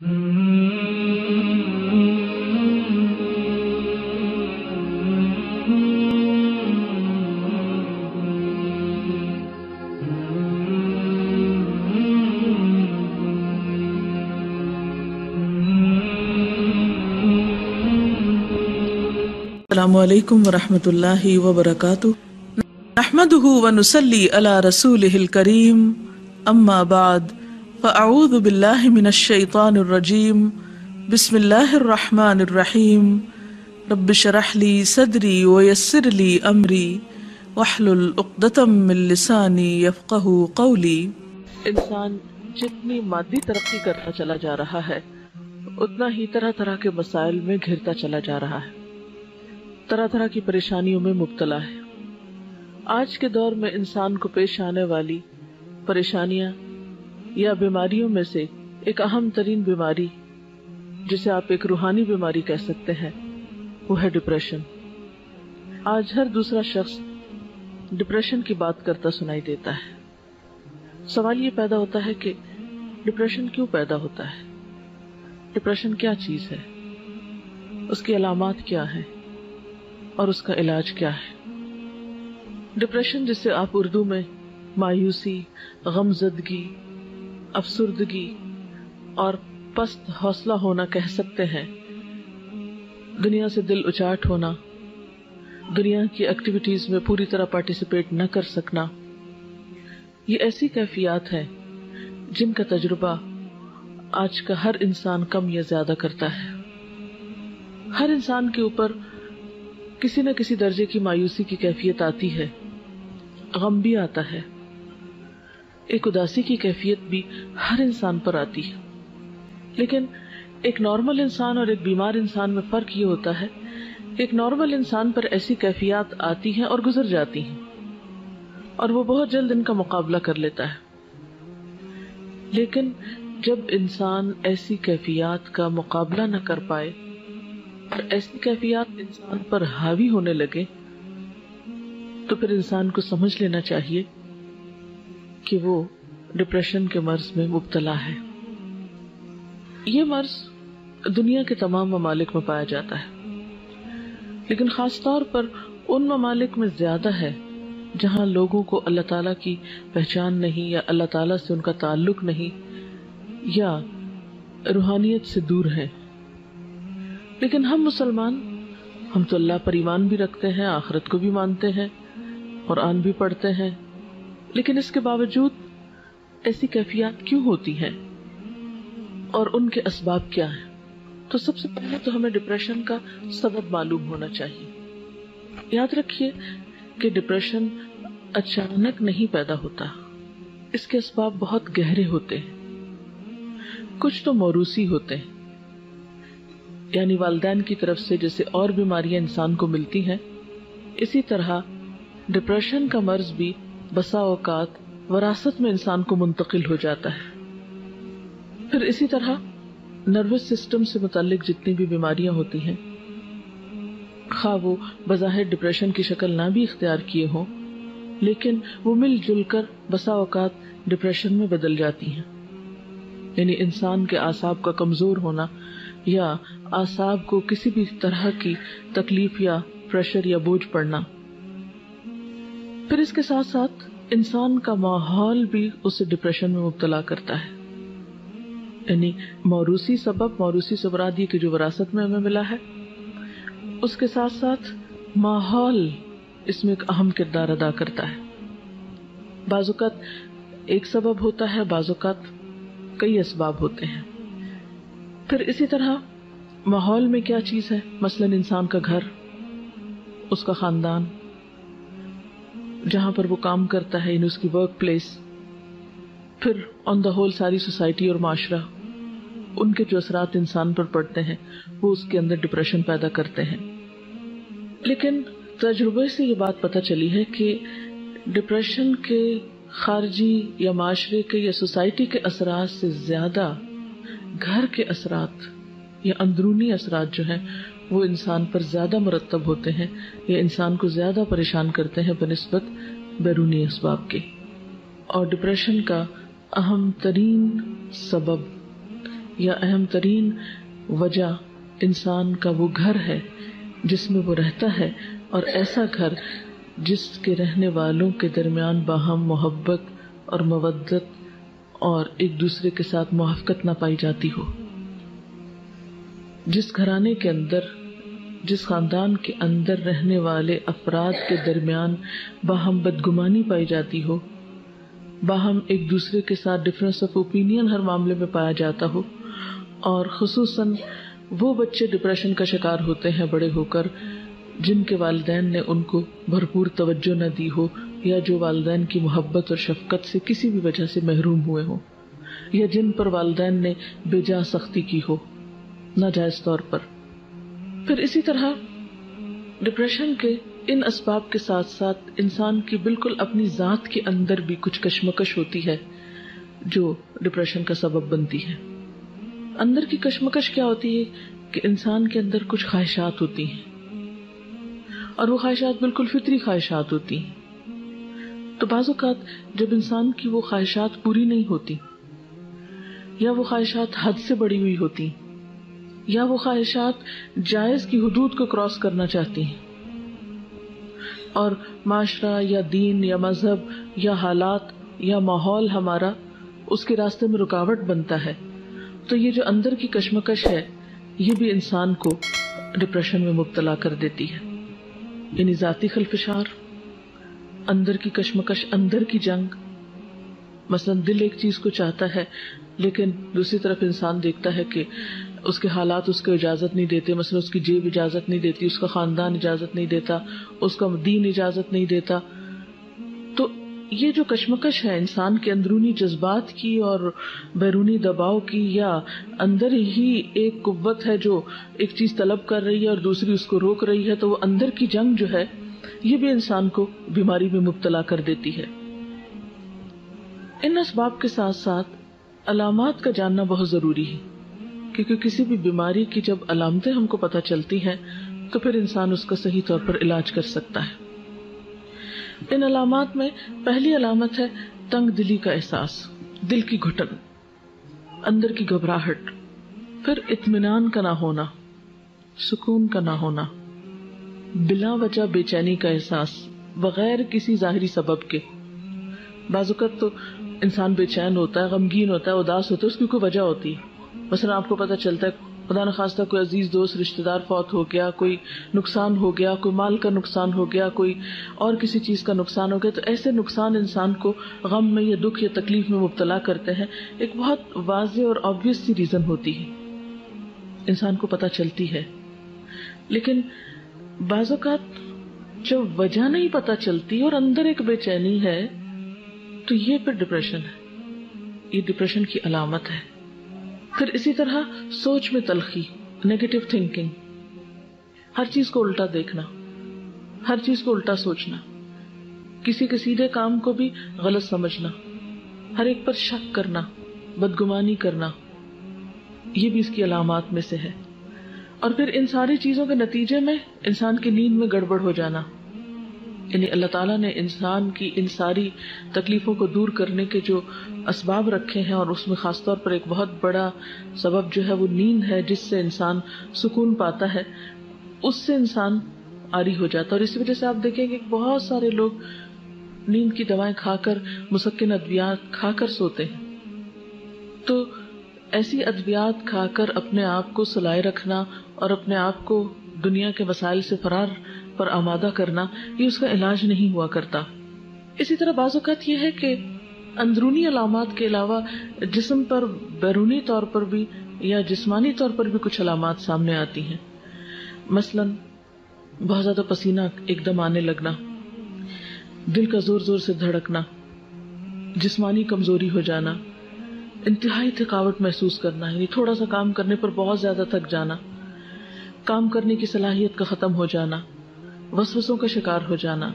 السلام علیکم ورحمۃ اللہ وبرکاتہ، نحمدہ ونصلی علی رسولہ الکریم، اما بعد فاعوذ باللہ من الشیطان الرجیم، بسم اللہ الرحمن الرحیم، رب اشرح لی صدری ویسر لی امری واحلل عقدۃ من لسانی یفقہوا قولی۔ انسان جتنی مادی ترقی کرتا چلا جا رہا ہے اتنا ہی طرح طرح کے مسائل میں گھرتا چلا جا رہا ہے، طرح طرح کی پریشانیوں میں مبتلا ہے۔ آج کے دور میں انسان کو پیش آنے والی پریشانیاں یا بیماریوں میں سے ایک اہم ترین بیماری، جسے آپ ایک روحانی بیماری کہہ سکتے ہیں، وہ ہے ڈپریشن۔ آج ہر دوسرا شخص ڈپریشن کی بات کرتا سنائی دیتا ہے۔ سوال یہ پیدا ہوتا ہے کہ ڈپریشن کیوں پیدا ہوتا ہے؟ ڈپریشن کیا چیز ہے؟ اس کی علامات کیا ہیں اور اس کا علاج کیا ہے؟ ڈپریشن، جسے آپ اردو میں مایوسی، غمزدگی، افسردگی اور پست حوصلہ ہونا کہہ سکتے ہیں، دنیا سے دل اچاٹ ہونا، دنیا کی ایکٹیویٹیز میں پوری طرح پارٹیسپیٹ نہ کر سکنا، یہ ایسی کیفیات ہیں جن کا تجربہ آج کا ہر انسان کم یا زیادہ کرتا ہے۔ ہر انسان کے اوپر کسی نہ کسی درجے کی مایوسی کی کیفیت آتی ہے، غم بھی آتا ہے، ایک اداسی کی کیفیت بھی ہر انسان پر آتی ہے۔ لیکن ایک نارمل انسان اور ایک بیمار انسان میں فرق یہ ہوتا ہے کہ ایک نارمل انسان پر ایسی کیفیات آتی ہیں اور گزر جاتی ہیں، اور وہ بہت جلد ان کا مقابلہ کر لیتا ہے۔ لیکن جب انسان ایسی کیفیات کا مقابلہ نہ کر پائے اور ایسی کیفیات انسان پر حاوی ہونے لگے تو پھر انسان کو سمجھ لینا چاہیے کہ وہ ڈپریشن کے مرض میں مبتلا ہے۔ یہ مرض دنیا کے تمام ممالک میں پایا جاتا ہے، لیکن خاص طور پر ان ممالک میں زیادہ ہے جہاں لوگوں کو اللہ تعالیٰ کی پہچان نہیں، یا اللہ تعالیٰ سے ان کا تعلق نہیں، یا روحانیت سے دور ہے۔ لیکن ہم مسلمان، ہم تو اللہ پر ایمان بھی رکھتے ہیں، آخرت کو بھی مانتے ہیں، قرآن بھی پڑھتے ہیں، لیکن اس کے باوجود ایسی کیفیات کیوں ہوتی ہیں اور ان کے اسباب کیا ہیں؟ تو سب سے پہلے تو ہمیں ڈپریشن کا سبب معلوم ہونا چاہیے۔ یاد رکھیے کہ ڈپریشن اچانک نہیں پیدا ہوتا، اس کے اسباب بہت گہرے ہوتے ہیں۔ کچھ تو موروثی ہوتے ہیں، یعنی والدین کی طرف سے جیسے اور بیماریاں انسان کو ملتی ہیں، اسی طرح ڈپریشن کا مرض بھی بسا اوقات وراثت میں انسان کو منتقل ہو جاتا ہے۔ پھر اسی طرح نروس سسٹم سے متعلق جتنی بھی بیماریاں ہوتی ہیں، خواہ وہ بظاہر ڈپریشن کی شکل نہ بھی اختیار کیے ہوں، لیکن وہ مل جل کر بسا اوقات ڈپریشن میں بدل جاتی ہیں۔ یعنی انسان کے اعصاب کا کمزور ہونا، یا اعصاب کو کسی بھی طرح کی تکلیف یا پریشر یا بوجھ پڑنا۔ پھر اس کے ساتھ ساتھ انسان کا ماحول بھی اسے ڈپریشن میں مبتلا کرتا ہے۔ یعنی موروثی سبب، موروثی سے مراد یہ کہ جو وراثت میں ہمیں ملا ہے، اس کے ساتھ ساتھ ماحول اس میں ایک اہم کردار ادا کرتا ہے۔ بعض اوقات ایک سبب ہوتا ہے، بعض اوقات کئی اسباب ہوتے ہیں۔ پھر اسی طرح ماحول میں کیا چیز ہے، مثلا انسان کا گھر، اس کا خاندان، جہاں پر وہ کام کرتا ہے، یعنی اس کی ورک پلیس، پھر آن دا ہول ساری سوسائٹی اور معاشرہ، ان کے جو اثرات انسان پر پڑتے ہیں وہ اس کے اندر ڈپریشن پیدا کرتے ہیں۔ لیکن تجربے سے یہ بات پتہ چلی ہے کہ ڈپریشن کے خارجی یا معاشرے کے یا سوسائٹی کے اثرات سے زیادہ گھر کے اثرات یا اندرونی اثرات جو ہیں وہ انسان پر زیادہ مرتب ہوتے ہیں، یا انسان کو زیادہ پریشان کرتے ہیں بنسبت بیرونی اسباب کے۔ اور ڈپریشن کا اہم ترین سبب یا اہم ترین وجہ انسان کا وہ گھر ہے جس میں وہ رہتا ہے، اور ایسا گھر جس کے رہنے والوں کے درمیان باہم محبت اور مودت اور ایک دوسرے کے ساتھ موافقت نہ پائی جاتی ہو، جس گھرانے کے اندر، جس خاندان کے اندر رہنے والے افراد کے درمیان باہم بدگمانی پائی جاتی ہو، باہم ایک دوسرے کے ساتھ ڈفرینس آف اوپینین ہر معاملے میں پایا جاتا ہو، اور خصوصاً وہ بچے ڈپریشن کا شکار ہوتے ہیں بڑے ہو کر جن کے والدین نے ان کو بھرپور توجہ نہ دی ہو، یا جو والدین کی محبت اور شفقت سے کسی بھی وجہ سے محروم ہوئے ہوں، یا جن پر والدین نے بے جا سختی کی ہو ناجائز طور پر۔ پھر اسی طرح ڈپریشن کے ان اسباب کے ساتھ ساتھ انسان کی بالکل اپنی ذات کے اندر بھی کچھ کشمکش ہوتی ہے جو ڈپریشن کا سبب بنتی ہے۔ اندر کی کشمکش کیا ہوتی ہے کہ انسان کے اندر کچھ خواہشات ہوتی ہیں، اور وہ خواہشات بالکل فطری خواہشات ہوتی ہیں۔ تو بعض اوقات جب انسان کی وہ خواہشات پوری نہیں ہوتی، یا وہ خواہشات حد سے بڑی ہوئی ہوتی، یا وہ خواہشات جائز کی حدود کو کراس کرنا چاہتی ہیں، اور معاشرہ یا دین یا مذہب یا حالات یا ماحول ہمارا اس کے راستے میں رکاوٹ بنتا ہے، تو یہ جو اندر کی کشمکش ہے یہ بھی انسان کو ڈپریشن میں مبتلا کر دیتی ہے۔ یعنی ذاتی خلفشار، اندر کی کشمکش، اندر کی جنگ۔ مثلا دل ایک چیز کو چاہتا ہے لیکن دوسری طرف انسان دیکھتا ہے کہ اس کے حالات اس کو اجازت نہیں دیتے، مثلا اس کی جیب اجازت نہیں دیتی، اس کا خاندان اجازت نہیں دیتا، اس کا دین اجازت نہیں دیتا۔ تو یہ جو کشمکش ہے انسان کے اندرونی جذبات کی اور بیرونی دباؤ کی، یا اندر ہی ایک قوت ہے جو ایک چیز طلب کر رہی ہے اور دوسری اس کو روک رہی ہے، تو وہ اندر کی جنگ جو ہے یہ بھی انسان کو بیماری میں مبتلا کر دیتی ہے۔ ان اسباب کے ساتھ ساتھ علامات کا جاننا بہت ضروری ہے، کیونکہ کسی بھی بیماری کی جب علامتیں ہم کو پتہ چلتی ہیں تو پھر انسان اس کا صحیح طور پر علاج کر سکتا ہے۔ ان علامات میں پہلی علامت ہے تنگ دلی کا احساس، دل کی گھٹن، اندر کی گھبراہٹ، پھر اطمینان کا نہ ہونا، سکون کا نہ ہونا، بلا وجہ بے چینی کا احساس بغیر کسی ظاہری سبب کے۔ بعض اوقات تو انسان بے چین ہوتا ہے، غمگین ہوتا ہے، اداس ہوتا ہے، اس کی کوئی وجہ ہوتی ہے۔ مثلا آپ کو پتہ چلتا ہے خدا نخواستہ کوئی عزیز دوست رشتہ دار فوت ہو گیا، کوئی نقصان ہو گیا، کوئی مال کا نقصان ہو گیا، کوئی اور کسی چیز کا نقصان ہو گیا، تو ایسے نقصان انسان کو غم میں یا دکھ یا تکلیف میں مبتلا کرتے ہیں۔ ایک بہت واضح اور آبویس سی ریزن ہوتی ہے، انسان کو پتہ چلتی ہے، لیکن بعض اوقات جب وجہ نہیں پتہ چلتی اور اندر ایک بے چینی ہے تو یہ پھر ڈپریشن ہے، یہ ڈپریشن کی علامت ہے۔ پھر اسی طرح سوچ میں تلخی، نیگیٹو تھنکنگ، ہر چیز کو الٹا دیکھنا، ہر چیز کو الٹا سوچنا، کسی کے سیدھے کام کو بھی غلط سمجھنا، ہر ایک پر شک کرنا، بدگمانی کرنا، یہ بھی اس کی علامات میں سے ہے۔ اور پھر ان ساری چیزوں کے نتیجے میں انسان کی نیند میں گڑبڑ ہو جانا، یعنی اللہ تعالیٰ نے انسان کی ان ساری تکلیفوں کو دور کرنے کے جو اسباب رکھے ہیں، اور اس میں خاص طور پر ایک بہت بڑا سبب جو ہے وہ نیند ہے، جس سے انسان سکون پاتا ہے، اس سے انسان عاری ہو جاتا ہے۔ اور اس وجہ سے آپ دیکھیں کہ بہت سارے لوگ نیند کی دوائیں کھا کر، مسکن ادویات کھا کر سوتے ہیں۔ تو ایسی ادویات کھا کر اپنے آپ کو سلائے رکھنا اور اپنے آپ کو دنیا کے وسائل سے فرار پر آمادہ کرنا، یہ اس کا علاج نہیں ہوا کرتا۔ اسی طرح بعض اوقات یہ ہے کہ اندرونی علامات کے علاوہ جسم پر بیرونی طور پر بھی یا جسمانی طور پر بھی کچھ علامات سامنے آتی ہیں۔ مثلا بہت زیادہ پسینہ ایک دم آنے لگنا، دل کا زور زور سے دھڑکنا، جسمانی کمزوری ہو جانا، انتہائی تھکاوٹ محسوس کرنا، یعنی تھوڑا سا کام کرنے پر بہت زیادہ تھک جانا، کام کرنے کی صلاحیت کا ختم ہو جانا، وسوسوں کا شکار ہو جانا۔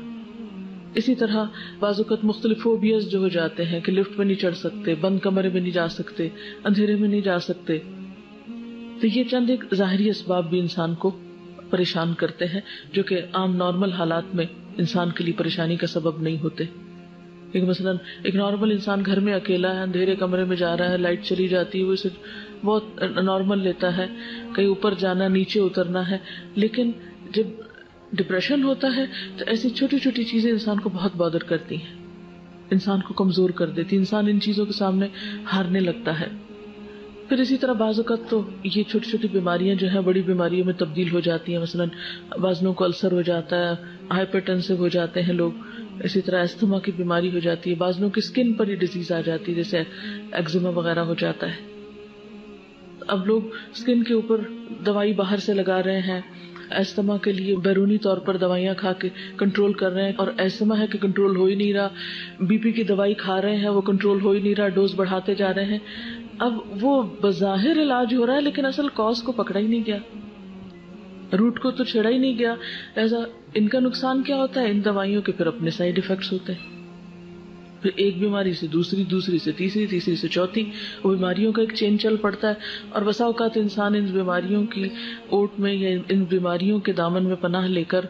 اسی طرح بعض اوقات مختلف فوبیاز جو ہو جاتے ہیں کہ لفٹ میں نہیں چڑھ سکتے، بند کمرے میں نہیں جا سکتے، اندھیرے میں نہیں جا سکتے، تو یہ چند ایک ظاہری اسباب بھی انسان کو پریشان کرتے ہیں، جو کہ عام نارمل حالات میں انسان کے لیے پریشانی کا سبب نہیں ہوتے۔ مثلا ایک نارمل انسان گھر میں اکیلا ہے، اندھیرے کمرے میں جا رہا ہے، لائٹ چلی جاتی ہے، وہ اسے بہت نارمل لیتا ہے، کہیں اوپر جانا نیچے اترنا ہے. لیکن جب ڈپریشن ہوتا ہے تو ایسی چھوٹی چھوٹی چیزیں انسان کو بہت بادر کرتی ہیں، انسان کو کمزور کر دیتی، انسان ان چیزوں کے سامنے ہارنے لگتا ہے. پھر اسی طرح بعض اوقات تو یہ چھوٹی چھوٹی بیماریاں جو ہیں بڑی بیماریوں میں تبدیل ہو جاتی ہیں. مثلا بعض لوگوں کو السر ہو جاتا ہے، ہائپر ٹینسو ہو جاتے ہیں لوگ. اسی طرح استھما کی بیماری ہو جاتی ہے. بعض لوگوں کی اسکن پر ہی ڈیزیز آ جاتی ہے، جیسے ایگزیما وغیرہ ہو جاتا ہے. اب لوگ اسکن کے اوپر دوائی باہر سے لگا رہے ہیں، ایستھما کے لیے بیرونی طور پر دوائیاں کھا کے کنٹرول کر رہے ہیں، اور ایستھما ہے کہ کنٹرول ہو ہی نہیں رہا. بی پی کی دوائی کھا رہے ہیں، وہ کنٹرول ہو ہی نہیں رہا، ڈوز بڑھاتے جا رہے ہیں. اب وہ بظاہر علاج ہو رہا ہے لیکن اصل کاز کو پکڑا ہی نہیں گیا، روٹ کو تو چھیڑا ہی نہیں گیا. ایسا ان کا نقصان کیا ہوتا ہے؟ ان دوائیوں کے پھر اپنے سائیڈ ایفیکٹس ہوتے ہیں. پھر ایک بیماری سے دوسری، دوسری سے تیسری، تیسری سے چوتھی، وہ بیماریوں کا ایک چین چل پڑتا ہے. اور بسا اوقات انسان ان بیماریوں کی اوٹ میں یا ان بیماریوں کے دامن میں پناہ لے کر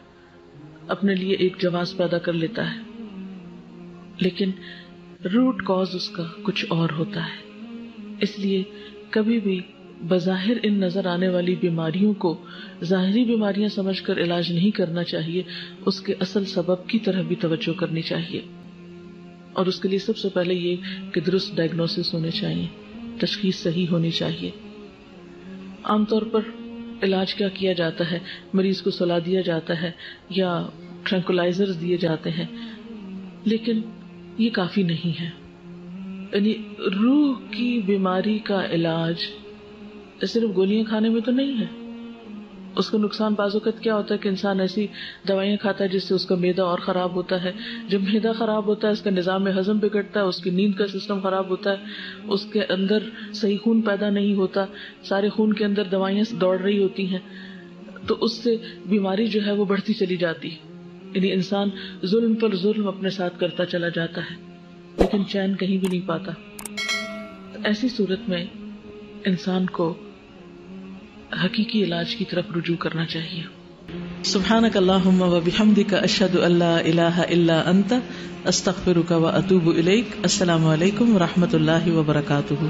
اپنے لیے ایک جواز پیدا کر لیتا ہے، لیکن روٹ کاز اس کا کچھ اور ہوتا ہے. اس لیے کبھی بھی بظاہر ان نظر آنے والی بیماریوں کو ظاہری بیماریاں سمجھ کر علاج نہیں کرنا چاہیے، اس کے اصل سبب کی طرف بھی توجہ کرنی چاہیے. اور اس کے لیے سب سے پہلے یہ کہ درست ڈائگنوسس ہونے چاہیے، تشخیص صحیح ہونی چاہیے. عام طور پر علاج کیا کیا جاتا ہے؟ مریض کو سلا دیا جاتا ہے یا ٹرینکولائزرز دیے جاتے ہیں، لیکن یہ کافی نہیں ہے. یعنی روح کی بیماری کا علاج صرف گولیاں کھانے میں تو نہیں ہے. اس کا نقصان بعض اوقات کیا ہوتا ہے کہ انسان ایسی دوائیاں کھاتا ہے جس سے اس کا معدہ اور خراب ہوتا ہے. جب معدہ خراب ہوتا ہے اس کا نظام ہضم بگڑتا ہے، اس کی نیند کا سسٹم خراب ہوتا ہے، اس کے اندر صحیح خون پیدا نہیں ہوتا، سارے خون کے اندر دوائیاں دوڑ رہی ہوتی ہیں، تو اس سے بیماری جو ہے وہ بڑھتی چلی جاتی. یعنی انسان ظلم پر ظلم اپنے ساتھ کرتا چلا جاتا ہے لیکن چین کہیں بھی نہیں پاتا. ایسی صورت میں انسان کو حقیقی علاج کی طرف رجوع کرنا چاہیے. سبحانک اللہم و بحمدک اشہد ان لا الہ الا انت استغفرک و اتوب الیک. السلام علیکم و رحمۃ اللہ وبرکاتہ.